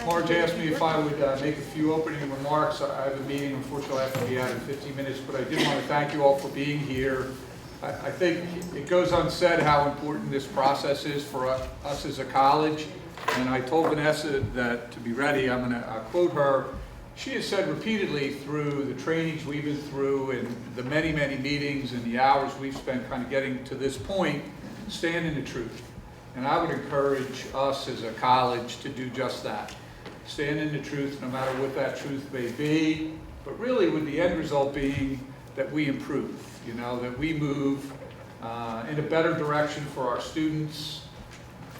Marge asked me if I would make a few opening remarks. I have a meeting, unfortunately I have to be out in 15 minutes, but I did want to thank you all for being here. I think it goes unsaid how important this process is for us as a college, and I told Vanessa that to be ready, I'm going to quote her. She has said repeatedly through the trainings we've been through and the many, many meetings and the hours we've spent kind of getting to this point, stand in the truth. And I would encourage us as a college to do just that. Stand in the truth no matter what that truth may be, but really with the end result being that we improve, you know, that we move in a better direction for our students,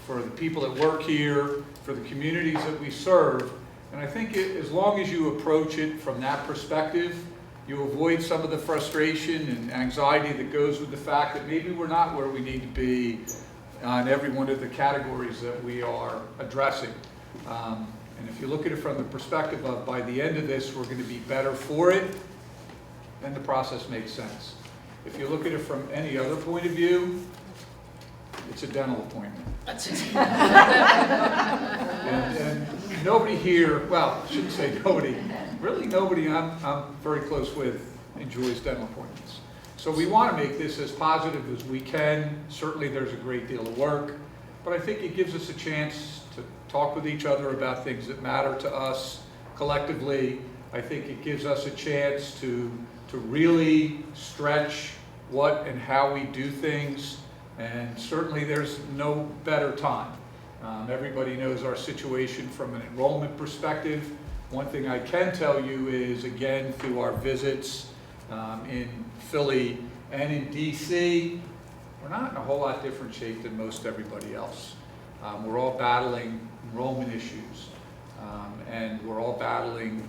for the people that work here, for the communities that we serve. And I think as long as you approach it from that perspective, you avoid some of the frustration and anxiety that goes with the fact that maybe we're not where we need to be on every one of the categories that we are addressing. And if you look at it from the perspective of by the end of this, we're going to be better for it, then the process makes sense. If you look at it from any other point of view, it's a dental appointment. and nobody here, well, I shouldn't say nobody, really nobody I'm very close with enjoys dental appointments. So we want to make this as positive as we can. Certainly there's a great deal of work, but I think it gives us a chance to talk with each other about things that matter to us collectively. I think it gives us a chance to really stretch what and how we do things, and certainly there's no better time. Everybody knows our situation from an enrollment perspective. One thing I can tell you is, again, through our visits in Philly and in DC, we're not in a whole lot different shape than most everybody else. We're all battling enrollment issues, and we're all battling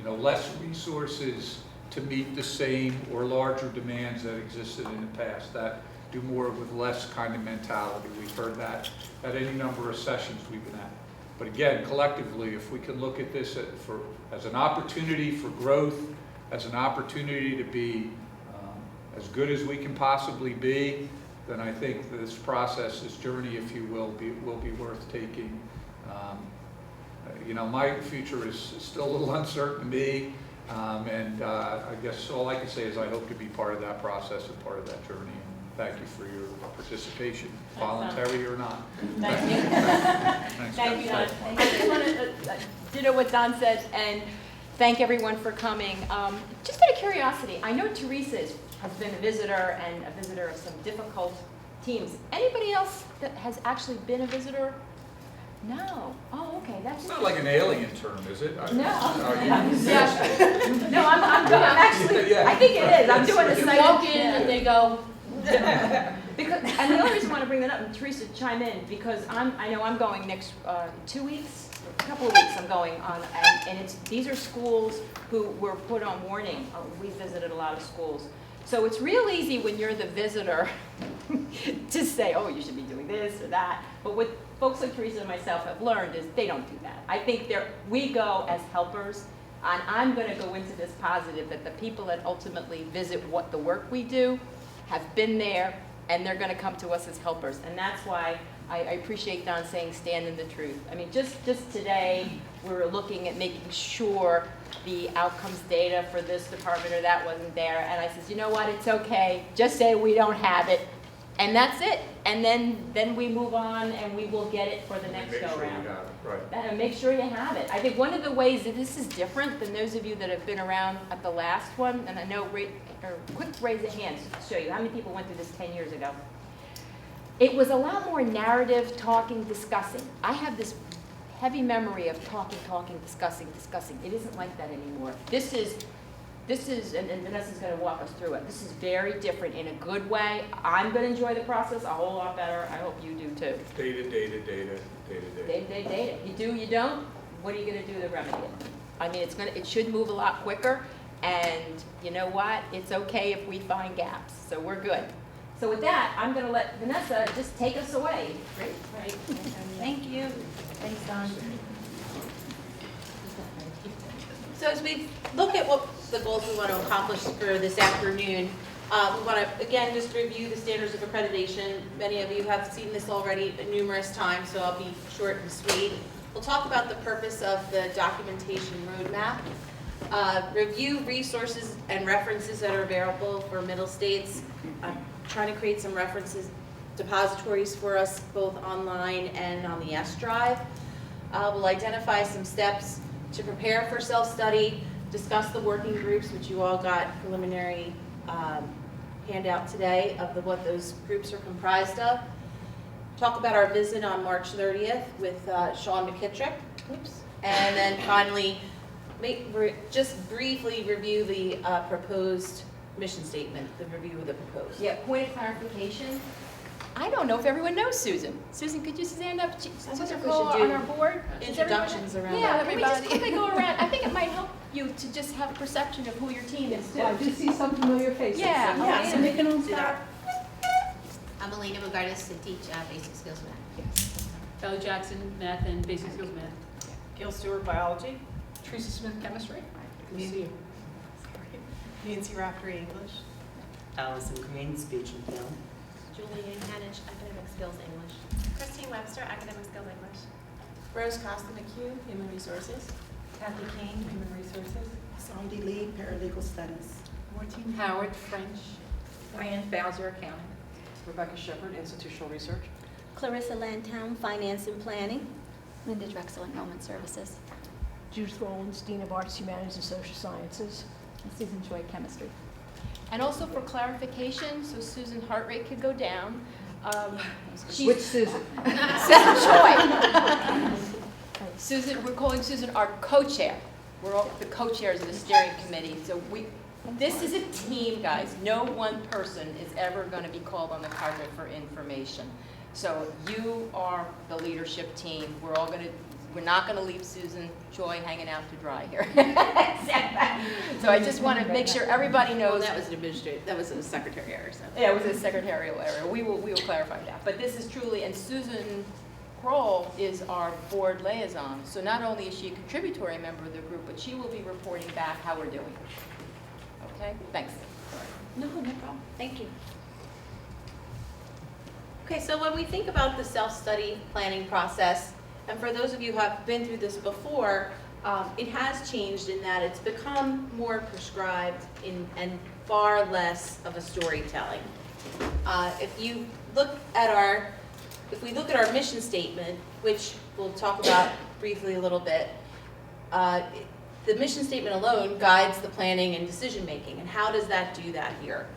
less resources to meet the same or larger demands that existed in the past, that do more with less kind of mentality. We've heard that at any number of sessions we've been at. But again, collectively, if we can look at this as an opportunity for growth, as an opportunity to be as good as we can possibly be, then I think this process, this journey, if you will be worth taking. My future is still a little uncertain to me, and I guess all I can say is I hope to be part of that process and part of that journey. And thank you for your participation, voluntary or not. Thank you. Thank you, Don. I just want to ditto what Don said and thank everyone for coming. Just out of curiosity, I know Teresa has been a visitor and a visitor of some difficult teams. Anybody else that has actually been a visitor? No. Oh, okay. That's it's not like an alien term, is it? No. No, I'm good. I'm actually. Yeah. I think it is. I'm doing a site. You walk in and they go. Because, and the only reason I want to bring that up, and Teresa, chime in, because I know I'm going next 2 weeks, a couple of weeks I'm going on, and these are schools who were put on warning. We visited a lot of schools. So it's real easy when you're the visitor to say, oh, you should be doing this or that. But what folks like Teresa and myself have learned is they don't do that. I think we go as helpers, and I'm going to go into this positive that the people that ultimately visit what the work we do have been there, and they're going to come to us as helpers. And that's why I appreciate Don saying stand in the truth. I mean, just today, we were looking at making sure the outcomes data for this department or that wasn't there. And I said, you know what, it's okay. Just say we don't have it. And that's it. And then we move on and we will get it for the next go round. Right. And make sure you have it. I think one of the ways that this is different than those of you that have been around at the last one, and I know, quick raise of hands to show you how many people went through this 10 years ago. It was a lot more narrative, talking, discussing. I have this heavy memory of talking, discussing. It isn't like that anymore. This is, and Vanessa's going to walk us through it. This is very different in a good way. I'm going to enjoy the process a whole lot better. I hope you do too. Data. You do, you don't. What are you going to do to remedy it? I mean, it should move a lot quicker. And you know what? It's okay if we find gaps. So we're good. So with that, I'm going to let Vanessa just take us away. Great. Thank you. Thanks, Don. So as we look at what the goals we want to accomplish for this afternoon, we want to, again, just review the standards of accreditation. Many of you have seen this already numerous times, so I'll be short and sweet. We'll talk about the purpose of the documentation roadmap, review resources and references that are available for Middle States. I'm trying to create some references depositories for us both online and on the S drive. We'll identify some steps to prepare for self-study, discuss the working groups, which you all got preliminary handout today of what those groups are comprised of. Talk about our visit on March 30th with Sean McKittrick. Oops. And then finally, just briefly review the proposed mission statement, the review of the proposed. Yeah, point of clarification. I don't know if everyone knows Susan. Susan, could you stand up? I What's her think we role should do on our board? introductions around Yeah, that. can we just quickly go around? I think it might help you to just have a perception of who your team is. Yeah, I do see some familiar faces. Yeah, So- yeah, so we can all do that. start. I'm Elena Bogardus to teach basic skills math. Kelly Jackson, math and basic skills math. Gil Stewart, biology. Teresa Smith, chemistry. Nancy Raftery, English. Allison Green, speech and film. Julie Hanich, academic skills English. Christine Webster, academic skills English. Rose Costa McHugh, human resources. Kathy Kane, human resources. Sandy Lee, paralegal studies. Martine Howard, French. Diane Bowser, accounting. Rebecca Shepard, institutional research. Clarissa Lantown, Finance and Planning. Linda Drexel, Enrollment Services. Judith Rollins, Dean of Arts, Humanities, and Social Sciences. And Susan Joy, Chemistry. And also for clarification, so Susan's heart rate could go down. Which Susan? Susan Choi. Susan, we're calling Susan our co-chair. We're all the co-chairs of the steering committee. So this is a team, guys. No one person is ever going to be called on the carpet for information. So you are the leadership team. We're not going to leave Susan Choi hanging out to dry here. So I just want to make sure everybody Well, knows. that was an administrative, that was a secretary error, so. Yeah, it was a secretarial error. We will clarify that. But this is truly, and Susan Kroll is our board liaison. So not only is she a contributory member of the group, but she will be reporting back how we're doing. Okay, thanks. No problem. Thank you. Okay, so when we think about the self-study planning process, and for those of you who have been through this before, it has changed in that it's become more prescribed and far less of a storytelling. If we look at our mission statement, which we'll talk about briefly a little bit, the mission statement alone guides the planning and decision making. And how does that do that here?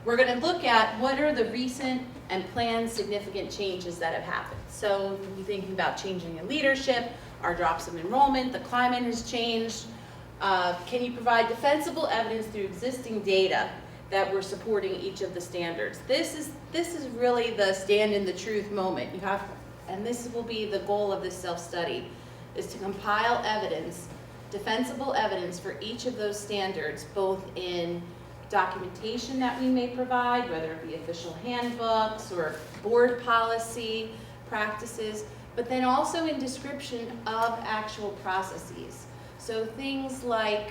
We're going to look at what are the recent and planned significant changes that have happened. So we're thinking about changing in leadership, our drops of enrollment, the climate has changed. Can you provide defensible evidence through existing data that we're supporting each of the standards? This is really the stand in the truth moment. And this will be the goal of this self-study, is to compile evidence, defensible evidence for each of those standards, both in documentation that we may provide, whether it be official handbooks or board policy practices, but then also in description of actual processes. So things like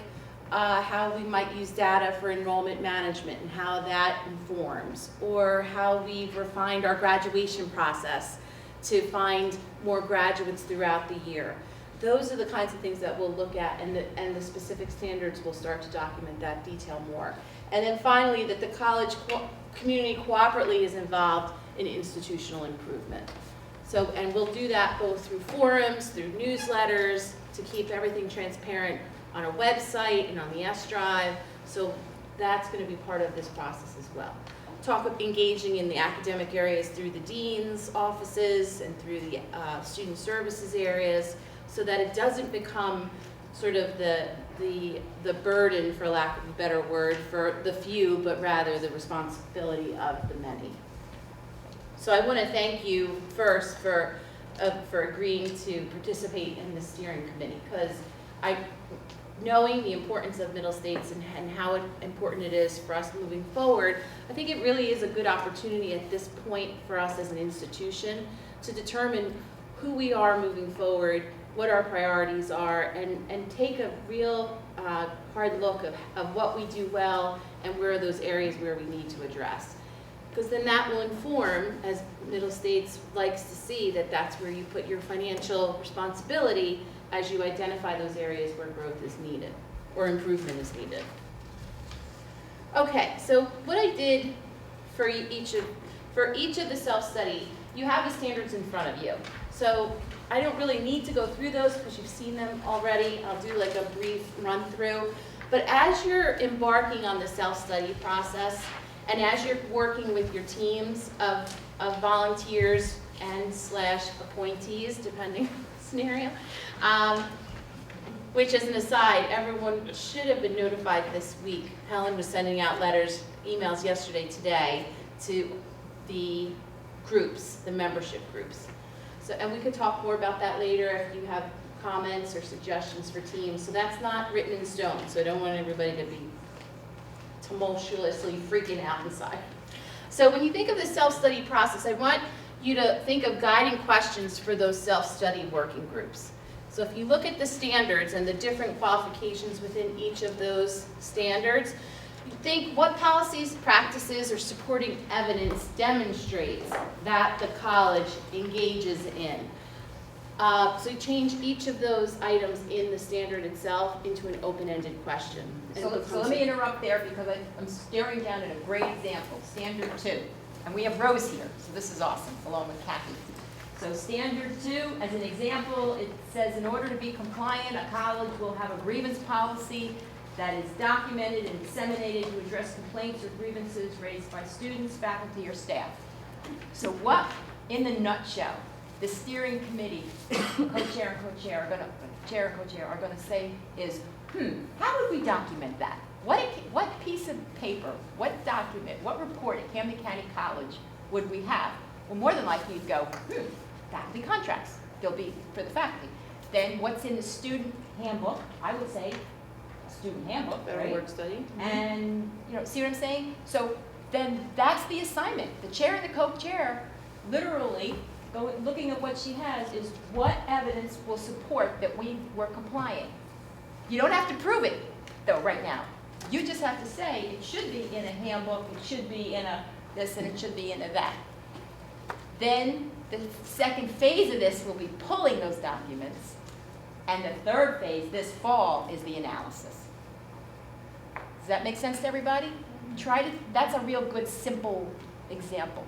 how we might use data for enrollment management and how that informs, or how we've refined our graduation process to find more graduates throughout the year. Those are the kinds of things that we'll look at, and the specific standards will start to document that detail more. And then finally, that the college community cooperatively is involved in institutional improvement. So, and we'll do that both through forums, through newsletters, to keep everything transparent on our website and on the S Drive. So that's going to be part of this process as well. Talk of engaging in the academic areas through the dean's offices and through the student services areas, so that it doesn't become sort of the burden, for lack of a better word, for the few, but rather the responsibility of the many. So I want to thank you first for agreeing to participate in the steering committee, because knowing the importance of Middle States and how important it is for us moving forward, I think it really is a good opportunity at this point for us as an institution to determine who we are moving forward, what our priorities are, and take a real hard look of what we do well and where are those areas where we need to address. Because then that will inform, as Middle States likes to see, that that's where you put your financial responsibility as you identify those areas where growth is needed or improvement is needed. Okay, so what I did for each of the self-study, you have the standards in front of you. So I don't really need to go through those because you've seen them already. I'll do like a brief run through. But as you're embarking on the self-study process, and as you're working with your teams of volunteers and / appointees, depending on the scenario, which as an aside, everyone should have been notified this week. Helen was sending out emails yesterday, today, to the groups, the membership groups. So, and we could talk more about that later if you have comments or suggestions for teams. So that's not written in stone, so I don't want everybody to be tumultuously freaking out inside. So when you think of the self-study process, I want you to think of guiding questions for those self-study working groups. So if you look at the standards and the different qualifications within each of those standards, you think what policies, practices, or supporting evidence demonstrates that the college engages in. So you change each of those items in the standard itself into an open-ended question. So let me interrupt there because I'm staring down at a great example, Standard 2. And we have Rose here, so this is awesome, along with Kathy. So Standard 2, as an example, it says in order to be compliant, a college will have a grievance policy that is documented and disseminated to address complaints or grievances raised by students, faculty, or staff. So what, in the nutshell, the steering committee, co-chair and co-chair are going to say is, how would we document that? What piece of paper, what document, what report at Camden County College would we have? Well, more than likely you'd go, faculty contracts. They'll be for the faculty. Then what's in the student handbook? I would say student handbook, Better right? work study. And, see what I'm saying? So then that's the assignment. The chair and the co-chair literally looking at what she has is what evidence will support that we were compliant. You don't have to prove it, though, right now. You just have to say it should be in a handbook, it should be in a this, and it should be in a that. Then the second phase of this will be pulling those documents, and the third phase, this fall, is the analysis. Does that make sense to everybody? That's a real good, simple example.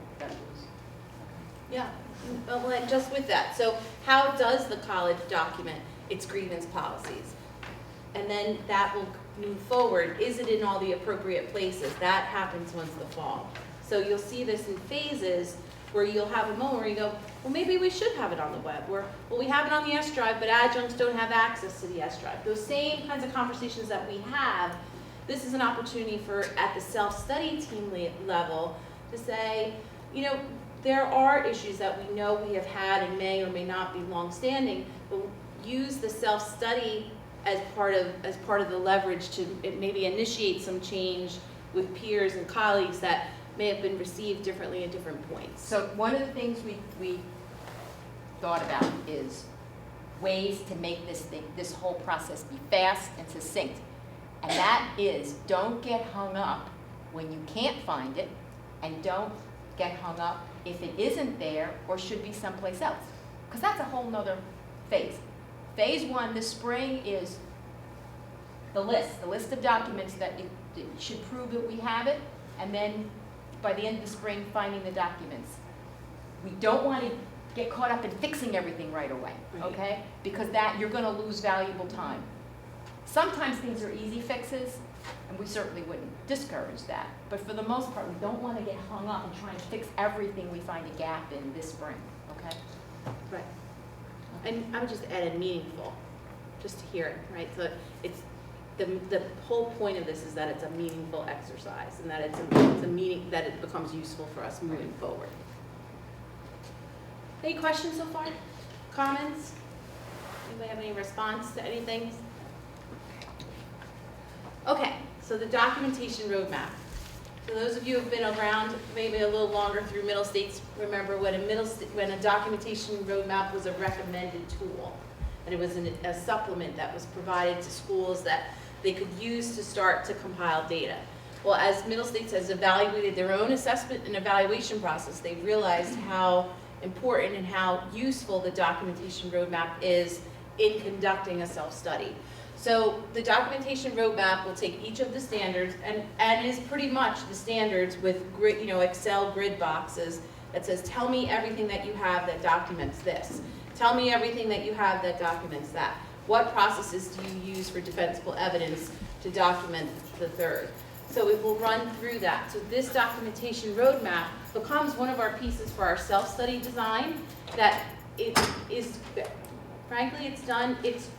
Yeah, well, and just with that, so how does the college document its grievance policies? And then that will move forward. Is it in all the appropriate places? That happens once the fall. So you'll see this in phases where you'll have a moment where you go, well, maybe we should have it on the web. Or, well, we have it on the S drive, but adjuncts don't have access to the S drive. Those same kinds of conversations that we have, this is an opportunity for, at the self-study team level, to say, there are issues that we know we have had and may or may not be long-standing, but use the self-study as part of the leverage to maybe initiate some change with peers and colleagues that may have been received differently at different points. So one of the things we thought about is ways to make this whole process be fast and succinct. And that is, don't get hung up when you can't find it, and don't get hung up if it isn't there or should be someplace else. Because that's a whole nother phase. Phase 1 this spring is the list of documents that it should prove that we have it, and then by the end of the spring, finding the documents. We don't want to get caught up in fixing everything right away, okay? Because you're going to lose valuable time. Sometimes things are easy fixes, and we certainly wouldn't discourage that. But for the most part, we don't want to get hung up and trying to fix everything we find a gap in this spring, okay? Right. And I would just add a meaningful, just to hear it, right? So it's the whole point of this is that it's a meaningful exercise, and that it's a meaning that it becomes useful for us moving forward. Any questions so far? Comments? Anybody have any response to anything? Okay, so the documentation roadmap. So those of you who have been around maybe a little longer through Middle States, remember when a documentation roadmap was a recommended tool. And it was a supplement that was provided to schools that they could use to start to compile data. Well, as Middle States has evaluated their own assessment and evaluation process, they've realized how important and how useful the documentation roadmap is in conducting a self-study. So the documentation roadmap will take each of the standards and is pretty much the standards with grid, Excel grid boxes that says, tell me everything that you have that documents this. Tell me everything that you have that documents that. What processes do you use for defensible evidence to document the third? So it will run through that. So this documentation roadmap becomes one of our pieces for our self-study design that it is, frankly, it's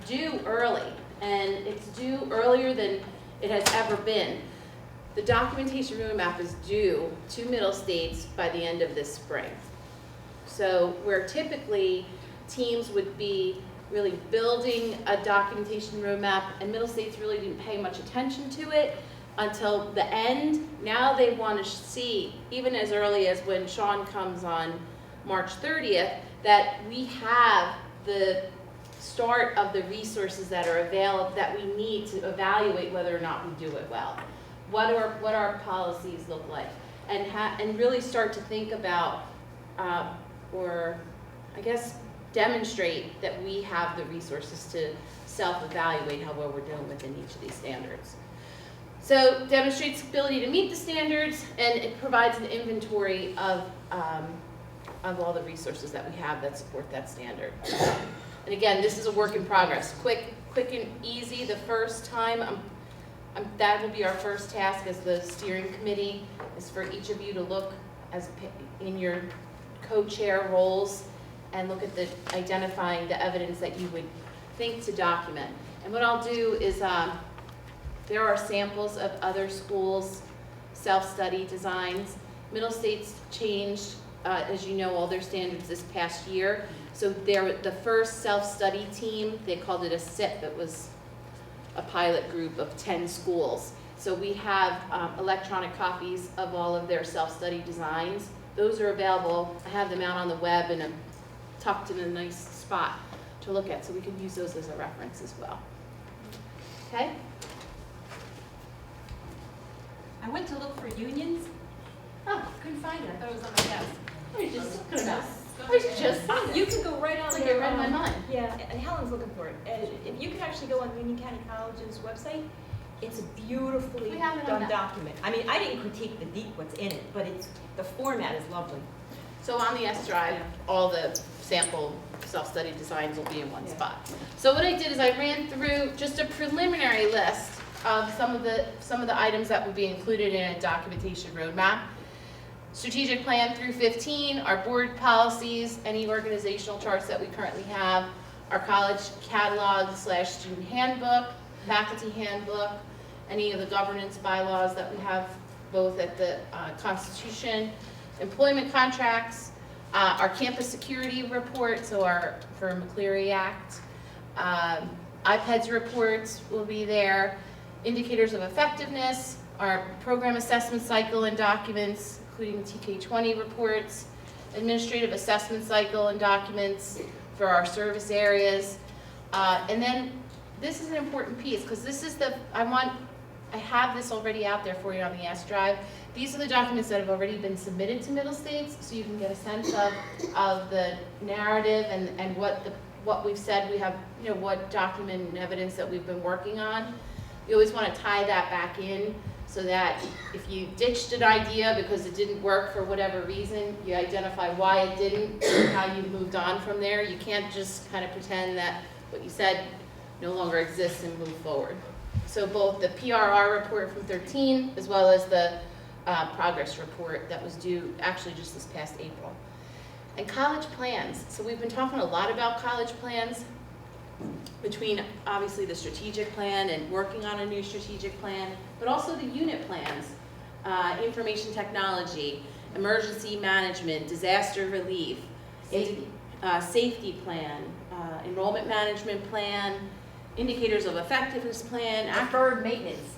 due early, and it's due earlier than it has ever been. The documentation roadmap is due to Middle States by the end of this spring. So where typically teams would be really building a documentation roadmap, and Middle States really didn't pay much attention to it until the end. Now they want to see, even as early as when Sean comes on March 30th, that we have the start of the resources that are available that we need to evaluate whether or not we do it well. What our policies look like, and really start to think about, or I guess demonstrate that we have the resources to self-evaluate how well we're doing within each of these standards. So demonstrates ability to meet the standards, and it provides an inventory of all the resources that we have that support that standard. And again, this is a work in progress. Quick and easy. The first time, that will be our first task as the steering committee, is for each of you to look in your co-chair roles and look at identifying the evidence that you would think to document. And what I'll do is, there are samples of other schools' self-study designs. Middle States changed, as you know, all their standards this past year. So the first self-study team, they called it a SIP. It was a pilot group of 10 schools. So we have electronic copies of all of their self-study designs. Those are available. I have them out on the web and tucked in a nice spot to look at, so we can use those as a reference as well. Okay? I went to look for unions. Oh, Couldn't find it. I thought it was on my desk. what are you just talking about? I just found it. You can go right on Like there. it read my mind. Yeah, and Helen's looking for it. If you can actually go on Union County College's website, it's a beautifully We have it on done that. document. I mean, I didn't critique what's in it, but the format is lovely. So on the S drive, all the sample self-study designs will be in one Yeah. spot. So what I did is I ran through just a preliminary list of some of the items that would be included in a documentation roadmap. Strategic plan through 15, our board policies, any organizational charts that we currently have, our college catalog / student handbook, faculty handbook, any of the governance bylaws that we have both at the Constitution, employment contracts, our campus security report, so for McCleary Act, IPEDS reports will be there, indicators of effectiveness, our program assessment cycle and documents, including TK20 reports, administrative assessment cycle and documents for our service areas. And then this is an important piece, because this is I have this already out there for you on the S drive. These are the documents that have already been submitted to Middle States, so you can get a sense of the narrative and what we've said. We have, what document and evidence that we've been working on. You always want to tie that back in, so that if you ditched an idea because it didn't work for whatever reason, you identify why it didn't, and how you moved on from there. You can't just kind of pretend that what you said no longer exists and move forward. So both the PRR report from 13, as well as the progress report that was due actually just this past April. And college plans. So we've been talking a lot about college plans, between obviously the strategic plan and working on a new strategic plan, but also the unit plans, information technology, emergency management, disaster relief, safety plan, enrollment management plan, indicators of effectiveness plan, Deferred maintenance.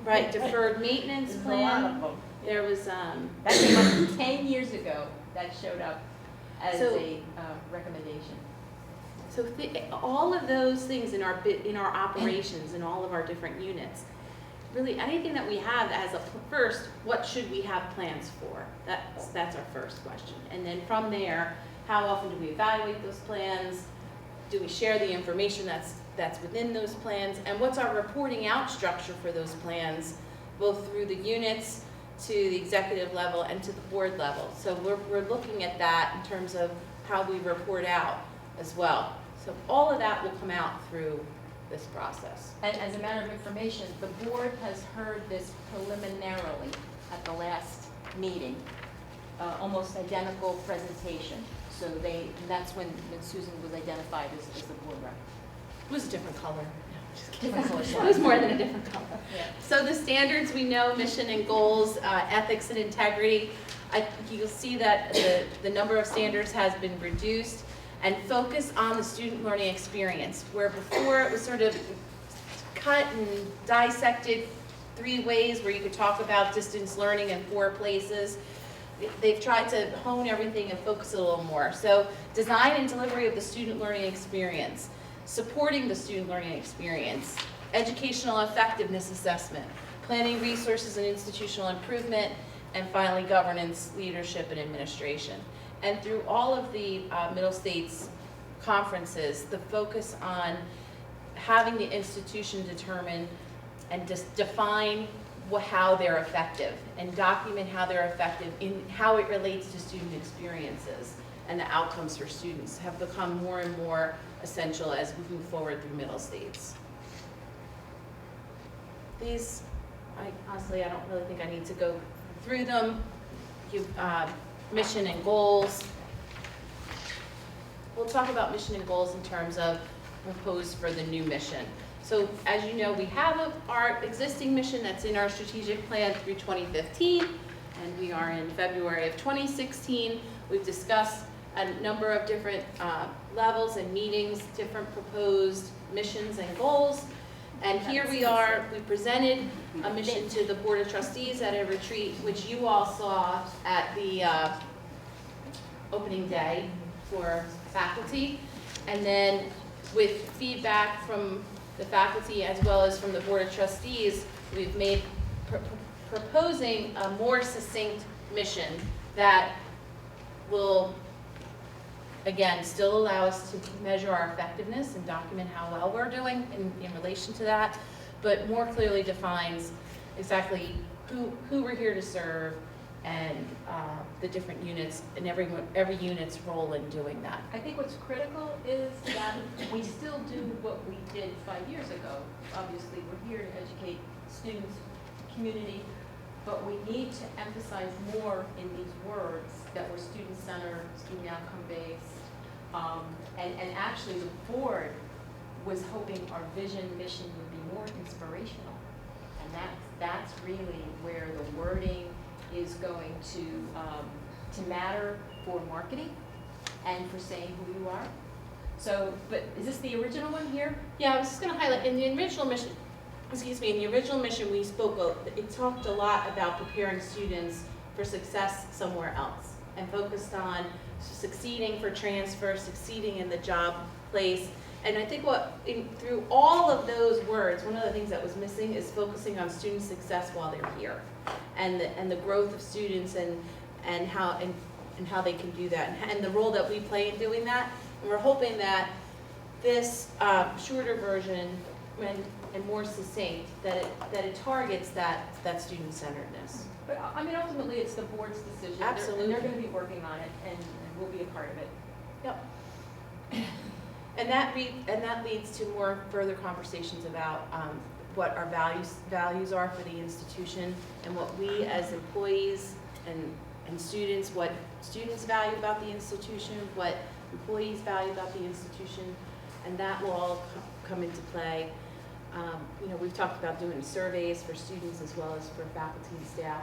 right, deferred maintenance There's a lot of plan. them. There was, That came up 10 years ago. That showed up as So- a recommendation. So all of those things in our operations in all of our different units, really anything that we have as first, what should we have plans for? That's our first question. And then from there, how often do we evaluate those plans? Do we share the information that's within those plans? And what's our reporting out structure for those plans, both through the units to the executive level and to the board level? So we're looking at that in terms of how we report out as well. So all of that will come out through this process. And as a matter of information, the board has heard this preliminarily at the last meeting, almost identical presentation. So that's when Susan was identified as the board rep. It was a different color. Different color It was more than a different color. Yeah. So the standards we know, mission and goals, ethics and integrity, you'll see that the number of standards has been reduced and focus on the student learning experience, where before it was sort of cut and dissected 3 ways where you could talk about distance learning in 4 places. They've tried to hone everything and focus it a little more. So design and delivery of the student learning experience, supporting the student learning experience, educational effectiveness assessment, planning resources and institutional improvement, and finally governance, leadership, and administration. And through all of the Middle States conferences, the focus on having the institution determine and define how they're effective and document how they're effective in how it relates to student experiences and the outcomes for students have become more and more essential as we move forward through Middle States. These, honestly, I don't really think I need to go through them. Mission and goals. We'll talk about mission and goals in terms of proposed for the new mission. So as you know, we have our existing mission that's in our strategic plan through 2015, and we are in February of 2016. We've discussed a number of different levels and meetings, different proposed missions and goals. And here we are, we presented a mission to the Board of Trustees at a retreat, which you all saw at the opening day for faculty. And then with feedback from the faculty as well as from the Board of Trustees, we've made proposing a more succinct mission that will, again, still allow us to measure our effectiveness and document how well we're doing in relation to that, but more clearly defines exactly who we're here to serve and the different units and every unit's role in doing that. I think what's critical is that we still do what we did 5 years ago. Obviously, we're here to educate students, community, but we need to emphasize more in these words that we're student-centered, student outcome-based, and actually the board was hoping our vision, mission would be more inspirational, and that's really where the wording is going to matter for marketing and for saying who you are. So, but is this the original one here? Yeah, I was just going to highlight in the original mission. In the original mission we spoke of, it talked a lot about preparing students for success somewhere else and focused on succeeding for transfer, succeeding in the job place. And I think through all of those words, one of the things that was missing is focusing on student success while they're here and the growth of students and how they can do that and the role that we play in doing that. And we're hoping that this shorter version and more succinct, that it targets that student-centeredness. But I mean, ultimately, it's the board's decision. Absolutely. They're going to be working on it, and we'll be a part of it. Yep. And that leads to more further conversations about what our values are for the institution and what we as employees and students, what students value about the institution, what employees value about the institution, and that will all come into play. We've talked about doing surveys for students as well as for faculty and staff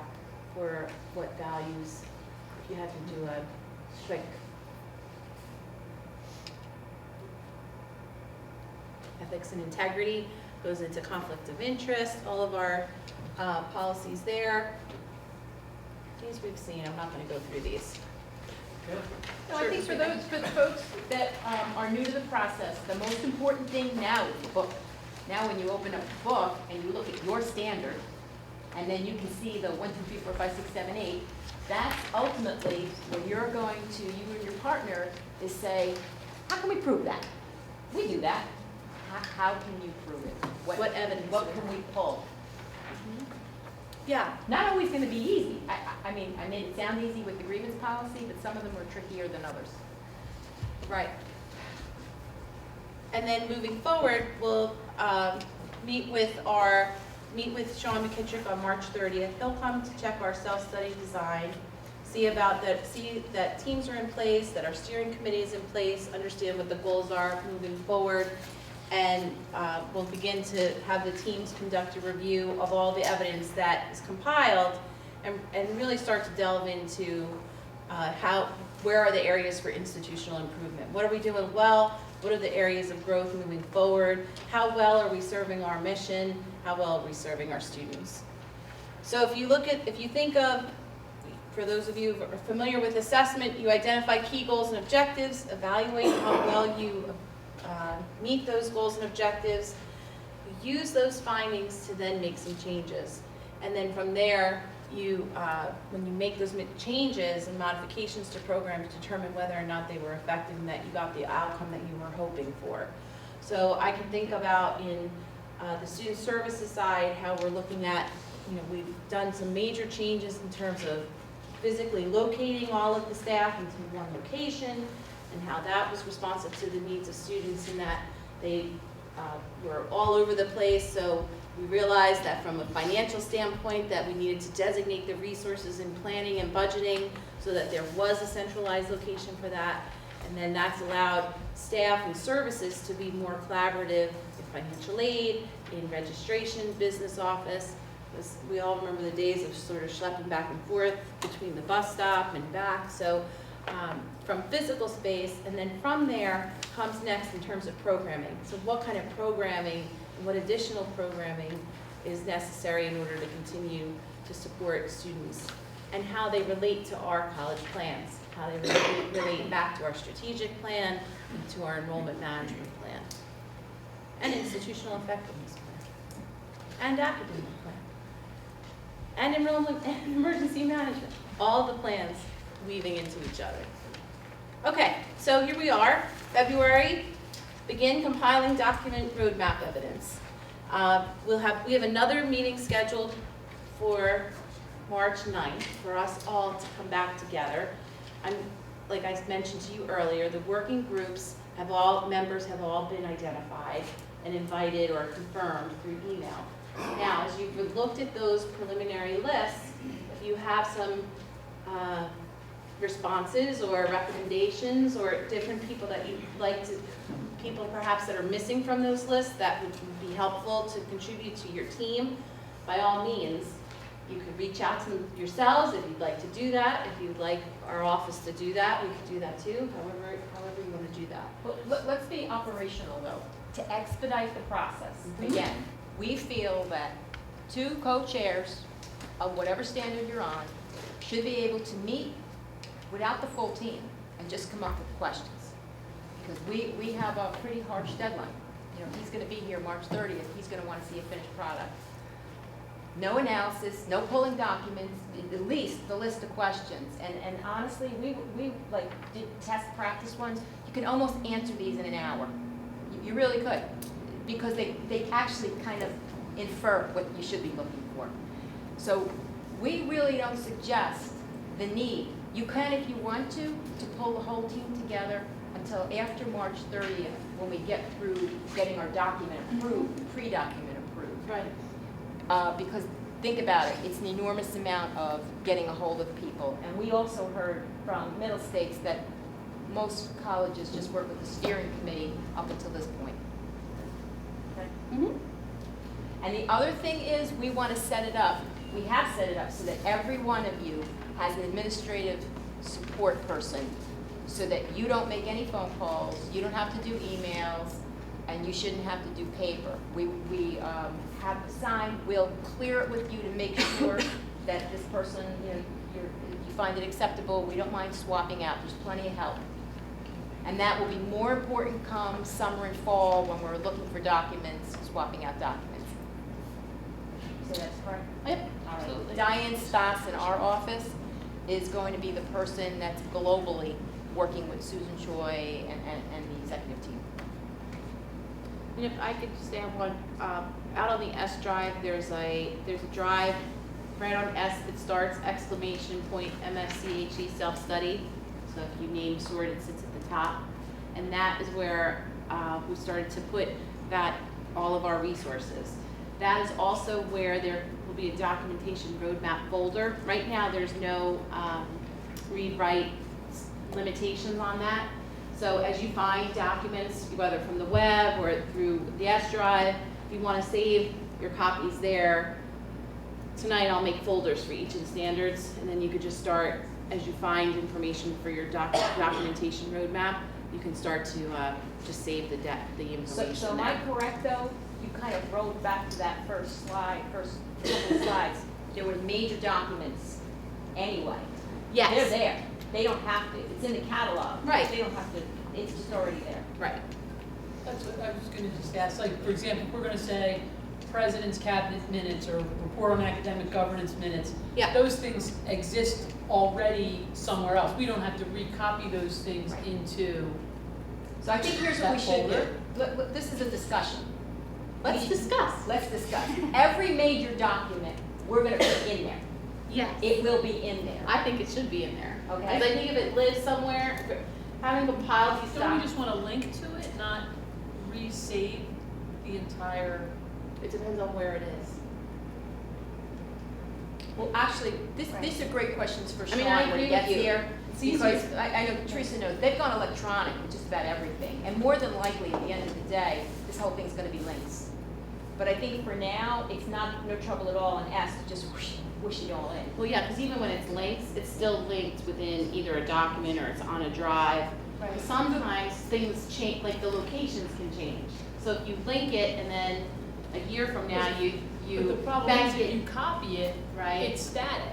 for what values, if you had to do a quick ethics and integrity, goes into conflict of interest, all of our policies there. These we've seen, I'm not going to go through these. No, I think for the folks that are new to the process, the most important thing now is the book. Now when you open up the book and you look at your standard, and then you can see the 1, 2, 3, 4, 5, 6, 7, 8, that's ultimately when you're going to, you and your partner, is say, how can we prove that? We do that. How can you prove it? What evidence What do we can we pull? Yeah, Not always going to be easy. I mean, I made it sound easy with the grievance policy, but some of them were trickier than others. right. And then moving forward, we'll meet with Sean McKittrick on March 30th. He'll come to check our self-study design, see that teams are in place, that our steering committee is in place, understand what the goals are moving forward, and we'll begin to have the teams conduct a review of all the evidence that is compiled and really start to delve into where are the areas for institutional improvement? What are we doing well? What are the areas of growth moving forward? How well are we serving our mission? How well are we serving our students? So if you think of, for those of you who are familiar with assessment, you identify key goals and objectives, evaluate how well you meet those goals and objectives, use those findings to then make some changes. And then from there, when you make those changes and modifications to programs, determine whether or not they were effective and that you got the outcome that you were hoping for. So I can think about in the student services side, how we're looking at, we've done some major changes in terms of physically locating all of the staff into one location, and how that was responsive to the needs of students and that they were all over the place. So we realized that from a financial standpoint that we needed to designate the resources in planning and budgeting so that there was a centralized location for that. And then that's allowed staff and services to be more collaborative in financial aid, in registration, business office. We all remember the days of sort of schlepping back and forth between the bus stop and back. So from physical space, and then from there comes next in terms of programming. So what kind of programming and what additional programming is necessary in order to continue to support students, and how they relate to our college plans, how they relate back to our strategic plan, and to our enrollment management plan, and institutional effectiveness plan, and academic plan, and enrollment and emergency management, all the plans weaving into each other. Okay, so here we are, February, begin compiling document roadmap evidence. We have another meeting scheduled for March 9th for us all to come back together. Like I mentioned to you earlier, the working groups members have all been identified and invited or confirmed through email. Now, as you've looked at those preliminary lists, if you have some responses or recommendations or different people that you'd like to, people perhaps that are missing from those lists that would be helpful to contribute to your team, by all means, you could reach out to them yourselves if you'd like to do that. If you'd like our office to do that, we could do that too, however you want to do that. Well, let's be operational though, to expedite the process. Again, we feel that 2 co-chairs of whatever standard you're on should be able to meet without the full team and just come up with questions. Because we have a pretty harsh deadline. He's going to be here March 30th. He's going to want to see a finished product. No analysis, no pulling documents, at least the list of questions. And honestly, we like did test practice ones. You can almost answer these in an hour. You really could, because they actually kind of infer what you should be looking for. So we really don't suggest the need. You can, if you want to pull the whole team together until after March 30th, when we get through getting our document approved, pre-document approved. Right. Because think about it, it's an enormous amount of getting a hold of people. And we also heard from Middle States that most colleges just work with the steering committee up until this point. Okay? Mm-hmm. And the other thing is, we want to set it up, we have set it up so that every one of you has an administrative support person, so that you don't make any phone calls, you don't have to do emails, and you shouldn't have to do paper. We have the sign, we'll clear it with you to make sure that this person, you find it acceptable. We don't mind swapping out, there's plenty of help. And that will be more important come summer and fall when we're looking for documents, swapping out documents. So that's correct? Yep, All right. absolutely. Diane Stoss in our office is going to be the person that's globally working with Susan Choi and the executive team. And if I could just add one, out on the S drive, there's a drive right on S that starts exclamation point MSCHE self-study. So if you name sort, it sits at the top. And that is where we started to put all of our resources. That is also where there will be a documentation roadmap folder. Right now, there's no read-write limitations on that. So as you find documents, whether from the web or through the S drive, if you want to save your copies there, tonight I'll make folders for each of the standards, and then you could just start, as you find information for your documentation roadmap, you can start to just save the information So am I there. correct, though? You kind of rolled back to that first slide, first couple of slides. There were major documents anyway. Yes. They're there. They don't have to. It's in the catalog. Right. They don't have to. It's just already there. Right. That's what I was gonna just ask, like, for example, if we're gonna say President's Cabinet minutes or report on academic governance minutes. Yeah. Those things exist already somewhere else. We don't have to recopy those things Right. into, So I think here's what we That should do. folder? This is a discussion. Let's discuss. Let's discuss. Every major document, we're gonna put in there. Yes. It will be in there. I think it should be in there. Okay. Because I think if it lives somewhere, having compiled these don't we documents, just wanna link to it, not resave the entire? it depends on where it is. Well, actually, these are great questions for I Sean mean, I when agree he gets with you. here. It's easier. Because I know Teresa knows, they've gone electronic with just about everything. And more than likely, at the end of the day, this whole thing's gonna be links. But I think for now, it's not, no trouble at all in S to just whoosh it all in. Well, yeah, because even when it's linked, it's still linked within either a document or it's on a drive. Right. Sometimes things change, like the locations can change. So if you link it and then a year from now, you But the problem is bank if you it, copy it, right? it's static.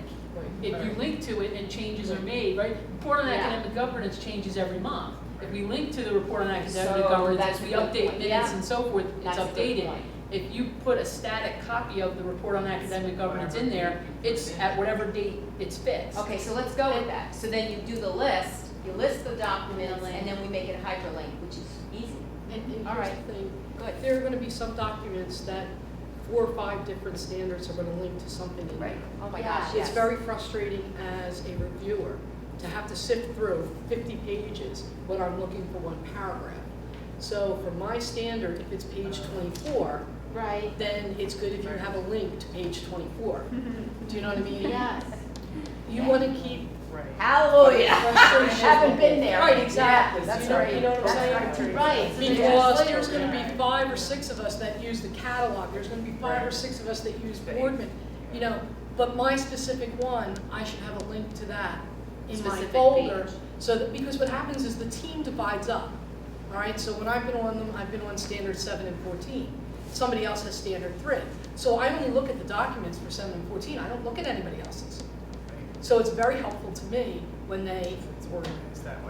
If you link to it and changes are made, right? Report on Yeah. academic governance changes every month. If we link to the report on academic So governance, that's as we a good update point. minutes Yeah. and so forth, it's That's a good updated. point. If you put a static copy of the report on academic governance in there, it's at whatever date it's fixed. Okay, so let's go with that. So then you do the list, you list the documents, and then we make it a hyperlink, which is easy. And All here's right. the thing, Good. there are gonna be some documents that 4 or 5 different standards are gonna link to something in there. Right. Oh my Yeah. gosh, It's yes. very frustrating as a reviewer to have to sift through 50 pages when I'm looking for one paragraph. So for my standard, if it's page 24, Right. then it's good if you have a link to page 24. Do you know what I mean? Yes. You wanna keep Hallelujah. frustration. Haven't been there. Right, exactly. Yeah, that's You know- right. you know what I'm That's saying? Right. So Because there's gonna be 5 or 6 of us that use the catalog, there's gonna be 5 or 6 of us that use Boardman, you know, but my specific one, I should have a link to that in my Specific folder. page. So that, because what happens is the team divides up, all right? So when I've been on them, I've been on standard 7 and 14. Somebody else has standard 3. So I only look at the documents for 7 and 14, I don't look at anybody else's. So it's very helpful to me when they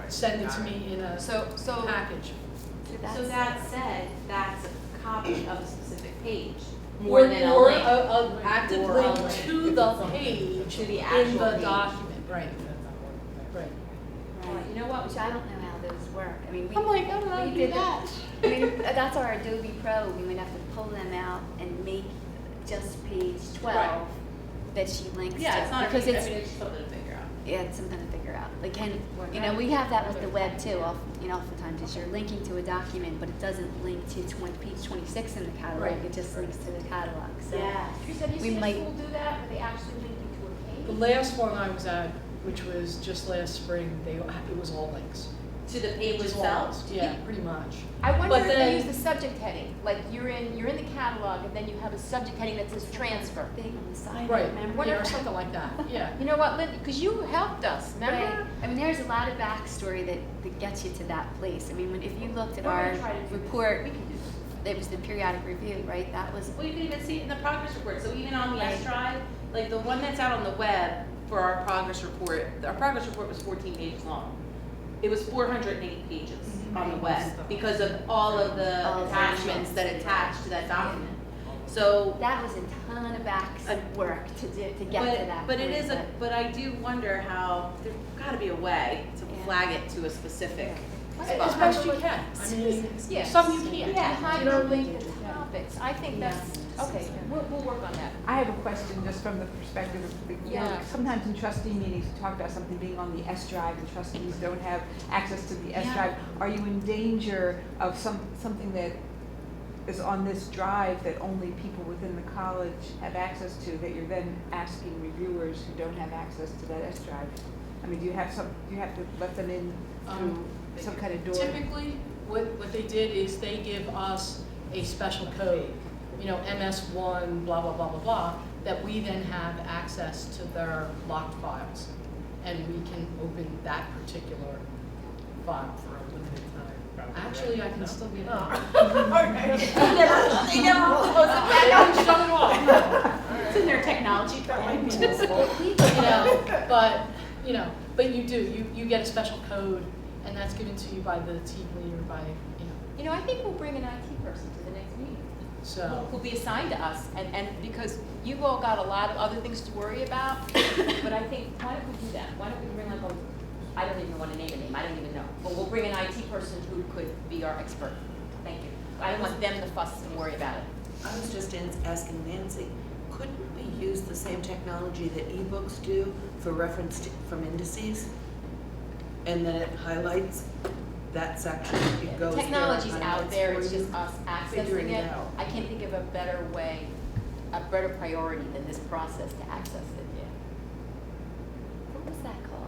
send it to me in a So, package. So that said, that's a copy of a specific page, more than a Or link. a active Or a link link. to the page To the in actual the page. document, right, right. you know what? Which I don't know how those work. I mean, I'm like, I don't know how to we do did that. I mean, that's our Adobe Pro. We would have to pull them out and make just page 12 Right. that she links Yeah, to. it's not, because it's something to figure out. yeah, it's something to figure out. Like, you know, we have that with the web too. Oftentimes, is you're linking to a document, but it doesn't link to page 26 in the catalog. Right. It just links to the catalog. So Yeah. Teresa, have you We seen a might- school do that, where they actually link you to a The page? last one I was at, which was just last spring, it was all links. To the page It was all itself? links. Yeah, pretty much. I wonder But if they then- use the subject heading, like you're in the catalog, and then you have a subject heading that says transfer. big on the side. Right, Remember? yeah, or something like that, yeah. You know what, Lynn, because you helped us, remember? Right. I mean, there's a lot of backstory that gets you to that place. I mean, if you looked at We're our gonna try to do this. report, We can do this. it was the periodic review, right? That was, Well, you can even see it in the progress report, so even on the S Right. drive, like the one that's out on the web for our progress report was 14 pages long. it was 408 pages on the web because of all of the All the attachments that attached to that document. So, That was a ton of back work to do, to get to that but it point, is but I do wonder how, there's gotta be a way to Yeah. flag it to a specific As spot. best you can. I mean, Yeah. some you can't. Yeah, You know what I mean? highlight the topics, I think that's, okay, we'll work on that. I have a question just from the perspective of, you know, Yeah. sometimes in trustee meetings, we talk about something being on the S drive and trustees don't have access to the S Yeah. drive. Are you in danger of something that is on this drive that only people within the college have access to, that you're then asking reviewers who don't have access to that S drive? I mean, do you have to let them in through some kind of door? Typically, what they did is they give us a special code, you know, MS1, blah, blah, blah, blah, blah, that we then have access to their locked files. And we can open that particular file for a limited time. Actually, I can still get it. They never close it back out, shut it off. It's in their technology. You know, but you do, you get a special code, and that's given to you by the team leader, by, you know, You know, I think we'll bring an IT person to the next meeting. so. Who'll be assigned to us, and because you've all got a lot of other things to worry about, but I think, why don't we do that? Why don't we bring like I don't even want to name a name, I don't even know, but we'll bring an IT person who could be our expert. Thank you. I don't want them to fuss and worry about it. I was just asking Nancy, couldn't we use the same technology that ebooks do for reference from indices? And then it highlights that section, it goes there. Technology's out highlights there, for it's you. just us Figuring accessing it it. out. I can't think of a better way, a better priority than this process to access it, yeah. What was that called?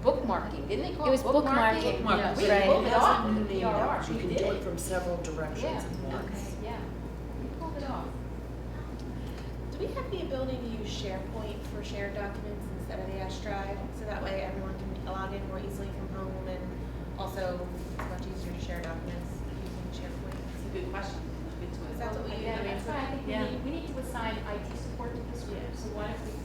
Bookmarking, didn't they call it? It was bookmarking. Yes. We Right. pulled It it has off a in new the name PRR, now, we you can did do it. it from several directions Yeah. at once. Yeah, we pulled it off. Do we have the ability to use SharePoint for shared documents instead of the S drive? So that way everyone can log in more easily from home and also it's much easier to share documents using SharePoint. It's a good question. Good to Is that what we Yeah, I mean, that's why I think Yeah. we need to assign IT support to this group, so why don't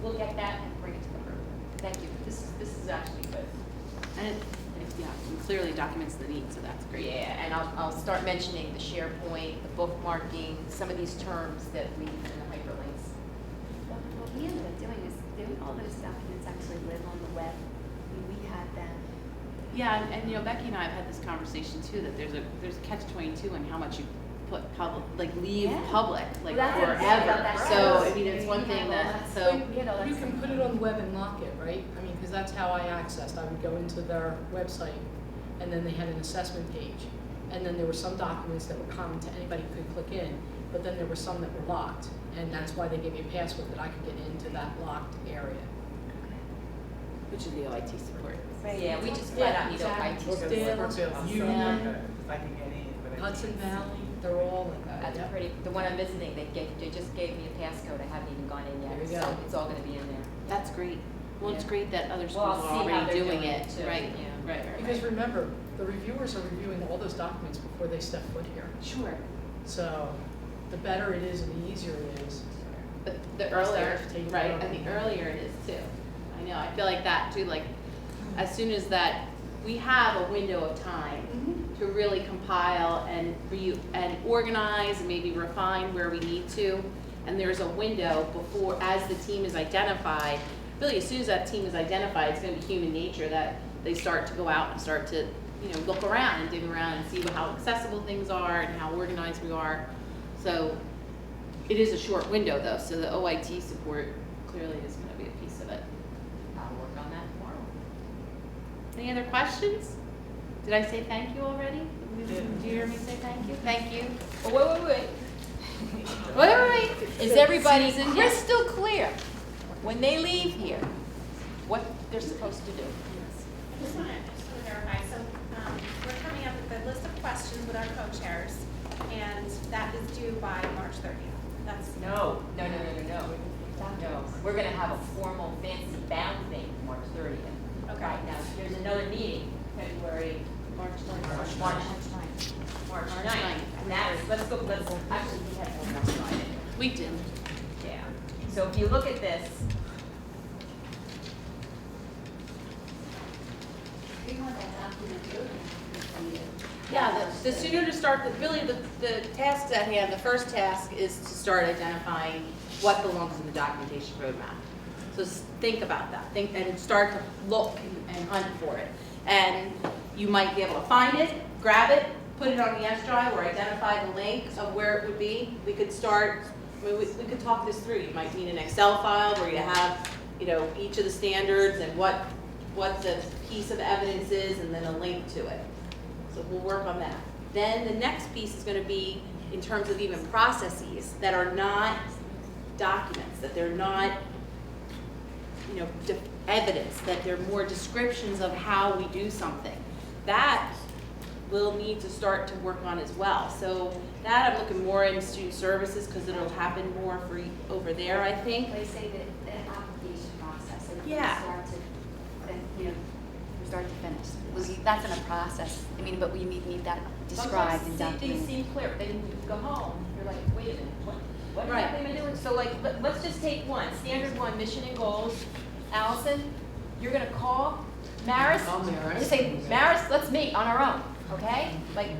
we'll get that and bring it to the group. Thank you, this is actually good. And yeah, and clearly documents the need, so that's great. Yeah, and I'll start mentioning the SharePoint, the bookmarking, some of these terms that we use in the hyperlinks. What we ended up doing is, didn't all those documents actually live on the web? I mean, we had them. Yeah, and you know, Becky and I have had this conversation too, that there's a catch-22 in how much you put public, like leave Yeah. public, like Well, that's what I'm saying about forever. that So, too. I mean, it's one We thing have all that, that. so, We had all that You stuff. can put it on the web and lock it, right? I mean, because that's how I accessed. I would go into their website, and then they had an assessment page. And then there were some documents that were common to anybody who could click in, but then there were some that were locked. And that's why they gave me a password that I could get into that locked area. which is the OIT support. Yeah, we just flat out need Exactly. IT Brookdale, support. Union, If I can get in, but I Hudson can't. Valley, they're all like that. That's yeah. pretty, the one I'm visiting, they just gave me a passcode, I haven't even gone in There yet, you so go. it's all gonna be in there. That's great. Well, it's Yeah. great that other Well, schools I'll are see how already they're doing doing it, it too, right, yeah. right. Because remember, the reviewers are reviewing all those documents before they step foot here. Sure. So the better it is and the easier it is. But the Staff earlier, take it right, over. and the earlier it is too. I know, I feel like that too, like, as soon as that, we have a window of time to really compile and and organize and maybe refine where we need to. And there's a window before, as the team is identified, really as soon as that team is identified, it's gonna be human nature that they start to go out and start to, you know, look around and dig around and see how accessible things are and how organized we are. So it is a short window though, so the OIT support clearly is gonna be a piece of it. I'll work on that tomorrow. Any other questions? Did I say thank you already? Did you hear me say thank you? Thank you. Oh, wait. Wait. Is everybody Susan, crystal clear when they leave here, what they're supposed to do? I just want to verify, so we're coming up with a list of questions with our co-chairs, and that is due by March 30th. That's No. No, we're gonna have a formal fancy bound thing March 30th. Okay. Right now, there's another meeting, February, March 9th. And that's, actually, we have one more slide. We did. Yeah. So if you look at this, Yeah, the sooner to start, really the tasks at hand, the first task is to start identifying what belongs in the documentation roadmap. So think about that, and start to look and hunt for it. And you might be able to find it, grab it, put it on the S drive, or identify the link of where it would be. We could start, I mean, we could talk this through. You might need an Excel file where you have, you know, each of the standards and what the piece of evidence is, and then a link to it. So we'll work on that. Then the next piece is going to be in terms of even processes that are not documents, that they're not, you know, evidence, that they're more descriptions of how we do something. That we'll need to start to work on as well. So that I'm looking more in student services because it'll happen more for over there, I think. They say that the application process, and Yeah. from start to finish. That's in a process. I mean, but we need that described and Sometimes things documented. seem clear, then you go home, you're like, wait a minute, what Right. have they been doing? So like, let's just take one, standard one, mission and goals. Allison, you're gonna call Maris, Call Maris. just say, Maris, let's meet on our own, okay? Like,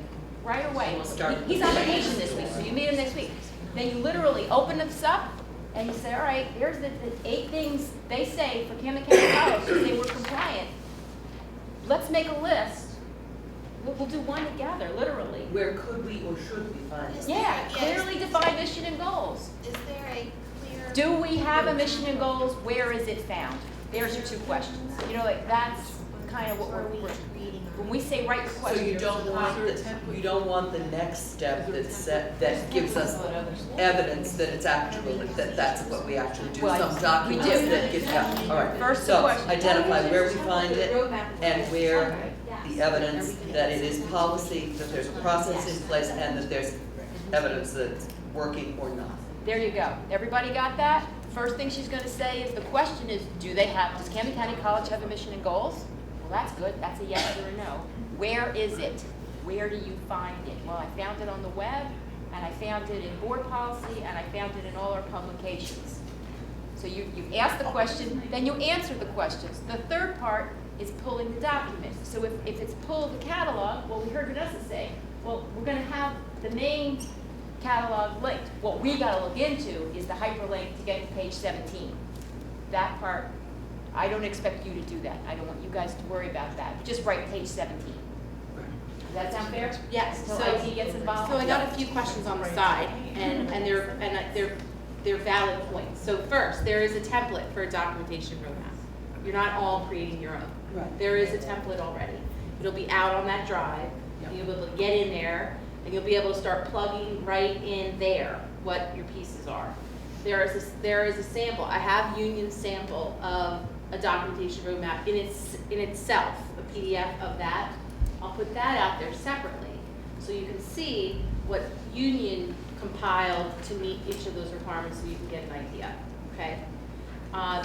right away. We'll start with He's on vacation this week, so you meet him next week. Then you literally open this up, and you say, all right, here's the 8 things they say for Camden County College to say we're compliant. Let's make a list. We'll do one together, literally. Where could we or should we find it? Yeah, clearly define mission and goals. Is there a clear? Do we have a mission and goals? Where is it found? There's your 2 questions. You know, like that's kind of what Or are we we're reading when we say write the So question. you don't want the next step that gives us evidence that it's actual, that that's what we actually do. Well, Some we documents do. that give, yeah, all right. First the So question. identify where we find it and where the evidence that it is policy, that there's a process in place, and that there's evidence that it's working or not. There you go. Everybody got that? First thing she's going to say is the question is, does Camden County College have a mission and goals? Well, that's good. That's a yes or a no. Where is it? Where do you find it? Well, I found it on the web, and I found it in board policy, and I found it in all our publications. So you ask the question, then you answer the questions. The third part is pulling the document. So if it's pull the catalog, well, we heard Vanessa say, well, we're going to have the main catalog linked. What we got to look into is the hyperlink to get to page 17. That part, I don't expect you to do that. I don't want you guys to worry about that. Just write page 17. Does that sound fair? Yes. So So IT gets involved? So I got a few questions on the side, and they're valid points. So first, there is a template for a documentation roadmap. You're not all creating your own. Right. There is a template already. It'll be out on that drive. You'll be able to get in there, and you'll be able to start plugging right in there what your pieces are. There is a sample. I have Union's sample of a documentation roadmap in itself, a PDF of that. I'll put that out there separately, so you can see what Union compiled to meet each of those requirements, so you can get an idea, okay?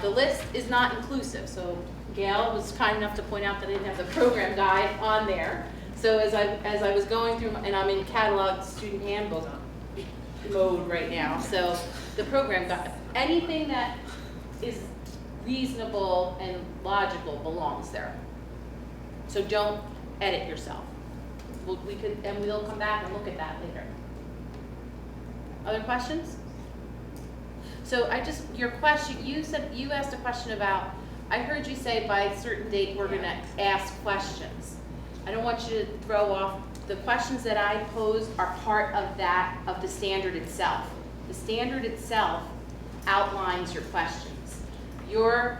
The list is not inclusive, so Gail was kind enough to point out that I didn't have the program guide on there. So as I was going through, and I'm in catalog student handbook mode right now, so the program guide, anything that is reasonable and logical belongs there. So don't edit yourself. We'll come back and look at that later. Other questions? So your question, you asked a question about, I heard you say by a certain date we're gonna ask questions. I don't want you to throw off, the questions that I posed are part of the standard itself. The standard itself outlines your questions. You're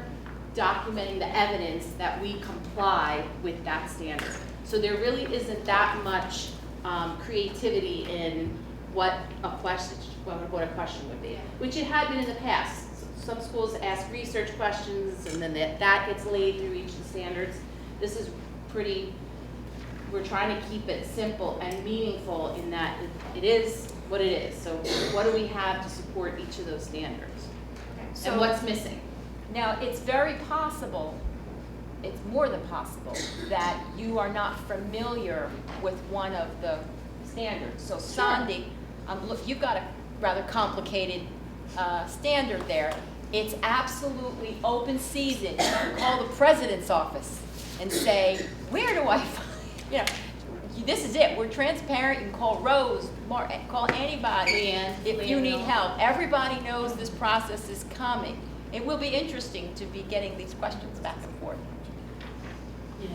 documenting the evidence that we comply with that standard. So there really isn't that much creativity in what a question would be, which it had been in the past. Some schools ask research questions, and then that gets laid through each of the standards. This is we're trying to keep it simple and meaningful in that it is what it is. So what do we have to support each of those standards? So and what's missing? Now, it's very possible, it's more than possible, that you are not familiar with one of the standards. So Sandy, look, you've got a rather complicated standard there. It's absolutely open season. You can call the president's office and say, where do I find you know, this is it, we're transparent, you can call Rose, call anybody if you need help. Everybody knows this process is coming. It will be interesting to be getting these questions back and forth. Yeah,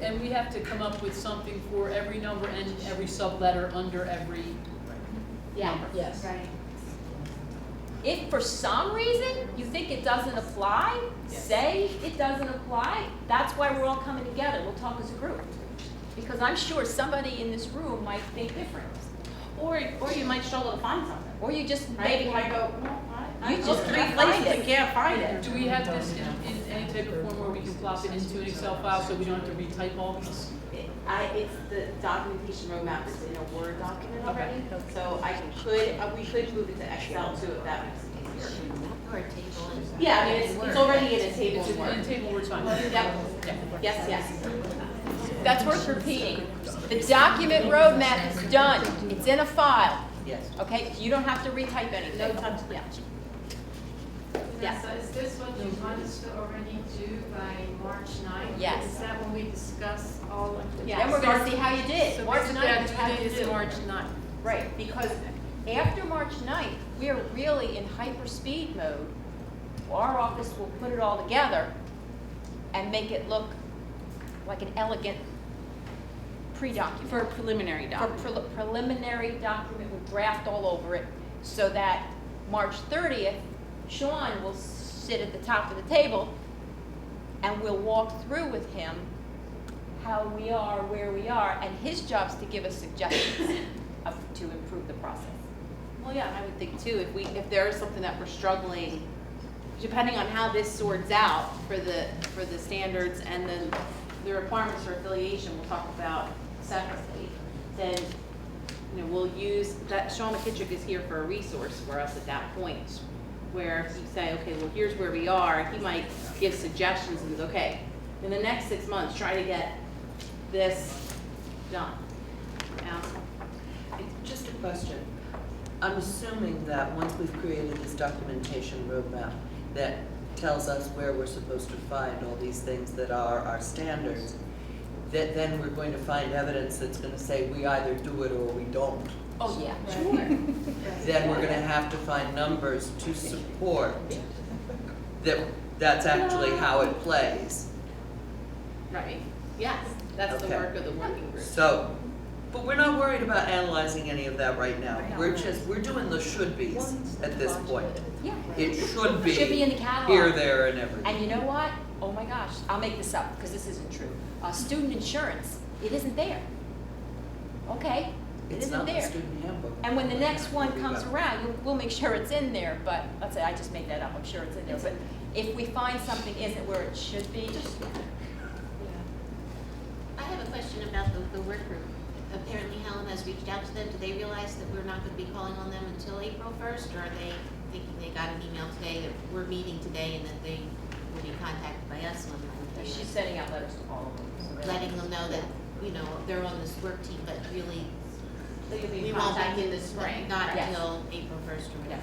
and we have to come up with something for every number and every sub-letter under every number. Yes. Right. If for some reason you think it doesn't apply, say it doesn't apply. That's why we're all coming together. We'll talk as a group. Because I'm sure somebody in this room might think different. Or you might struggle to find something. Or you just Right? maybe I go, you just three can't places find and it. can't find it. Do we have this in any type of form where we can plop it into an Excel file so we don't have to retype all these? It's the documentation roadmap is in a Word document Okay. already, so we could move it to Excel too, if that makes it easier. Or a table and. Yeah, I mean, it's already in a table It's of Word. in table Word's fine. Yep, Yeah. yes. That's worth repeating. The document roadmap is done. It's in a file. Yes. Okay? You don't have to retype anything. No touch. Yeah. Vanessa, is this what you want us to already do by March 9th? Yes. Is that when we discuss all of the? Then we're going to see how you did. So March basically, 9th our is how due you date is do. March 9th. Right, because after March 9th, we are really in hyper-speed mode. Our office will put it all together and make it look like an elegant pre-document. For a preliminary document. For preliminary document, we'll draft all over it, so that March 30th, Sean will sit at the top of the table, and we'll walk through with him how we are, where we are, and his job's to give us suggestions to improve the process. Well, yeah, I would think too, if there is something that we're struggling, depending on how this sorts out for the standards and then the requirements for affiliation, we'll talk about separately, then, we'll use, that Sean McKittrick is here for a resource for us at that point, where if you say, okay, well, here's where we are, he might give suggestions and says, okay, in the next 6 months, try to get this done. Just a question. I'm assuming that once we've created this documentation roadmap that tells us where we're supposed to find all these things that are our standards, that then we're going to find evidence that's going to say we either do it or we don't. Oh, yeah. Sure. Then we're going to have to find numbers to support that that's actually how it plays. Right, yes, that's the Okay. work of the working group. So, but we're not worried about analyzing any of that right now. We're doing the should-bes at this point. Yeah. It should be Should be in the catalog. here, there, and everywhere. And you know what? Oh my gosh, I'll make this up because this isn't true. Student insurance, it isn't there. Okay, it It's isn't not the there. student handbook. And when the next one comes around, we'll make sure it's in there, but let's say, I just made that up, I'm sure it's in there. But if we find something isn't where it should be, just, I have a question about the work group. Apparently Helen has reached out to them. Do they realize that we're not going to be calling on them until April 1st? Or are they thinking they got an email today that we're meeting today and that they will be contacted by us on Monday? she's sending out letters to all of them. So they're- Letting them know that, they're on this work team, but really, So you'll be we won't contacted be in the spring. not Yes. until April 1st or whatever.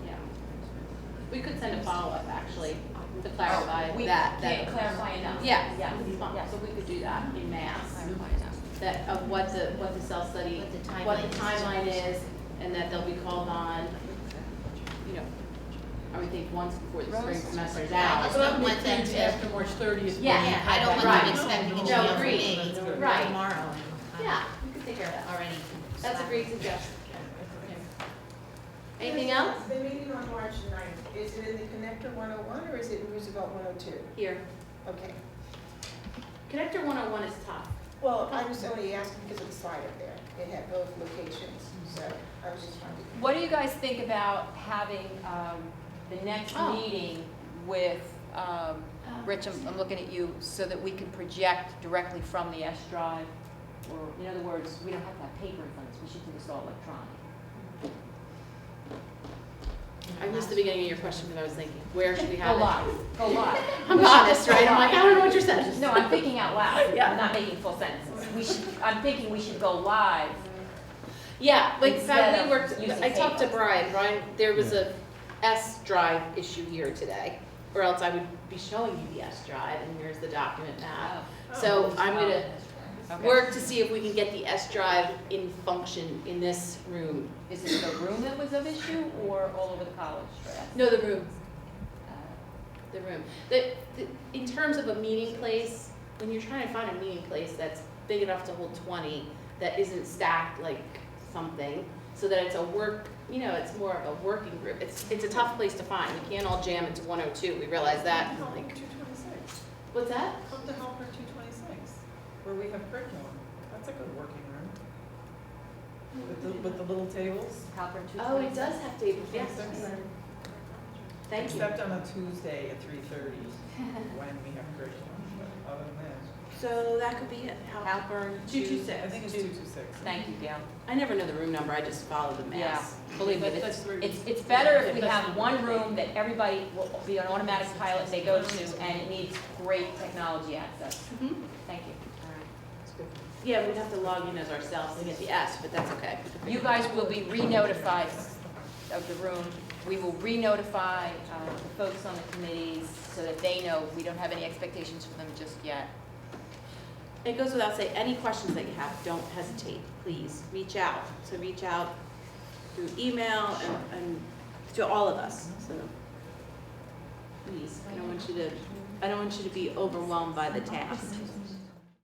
Yeah. We could send a follow-up, actually, to clarify We that. can't clarify enough. Yeah, Yeah. yeah, so we could do that in mass, Clarify enough. that of what the self-study, What the what the timeline is. timeline is, and that they'll be called on, I would think once before the spring semester's Yeah, I out. just But I don't would want them think to. after March 30th. Yeah, Yeah, I don't want Right. them expecting an No, email from agreed. me Right. tomorrow. Yeah, we could take care of that. Already. That's a great suggestion. Anything else? The meeting on March 9th, is it in the Connector 101 or is it in Roosevelt 102? Here, Okay. Connector 101 is tough. Well, I was only asking because of the slide up there. It had both locations, so I was just trying to. What do you guys think about having the next Oh. meeting with, Rich, I'm looking at you, so that we can project directly from the S drive? Or, in other words, we don't have to have paper in front of us, we should do this all electronic. I missed the beginning of your question because I was thinking, where should we have Go it? live, go live. I'm honest, right? I'm like, I don't know what you're saying. No, I'm thinking out loud, Yeah. I'm not making full sentences. I'm thinking we should go live. Yeah, like Instead we of worked, using I talked to paper. Brian, there was a S drive issue here today. or else I would be showing you the S drive, and here's the document map. So I'm gonna Okay. work to see if we can get the S drive in function in this room. Is it the room that was of issue or all over the college? No, the room. The room. In terms of a meeting place, when you're trying to find a meeting place that's big enough to hold 20, that isn't stacked like something, so that it's a work, you know, it's more of a working group. It's a tough place to find. We can't all jam into 102. We realize that. Helper Like, 226. what's that? Come to Helper 226, where we have curriculum. That's a good working room. With the little tables. Oh, it does have tables. Yes. Thank you. Except on a Tuesday at 3:30 when we have curriculum, but other than that. So that could be it. Halpern, 226. I think it's 226. Thank you, Gail. I never know the room number. I just follow the Yeah, mass. believe me, That's very- it's better if we have one room that everybody will be an automatic pilot they go to, and it needs great technology access. Mhm. Thank you. Yeah, we'd have to log in as ourselves to get the S, but that's okay. You guys will be re-notified of the room. We will re-notify the folks on the committees so that they know we don't have any expectations for them just yet. It goes without saying, any questions that you have, don't hesitate, please, reach out. So reach out through email and to all of us, so. Please, I don't want you to be overwhelmed by the task.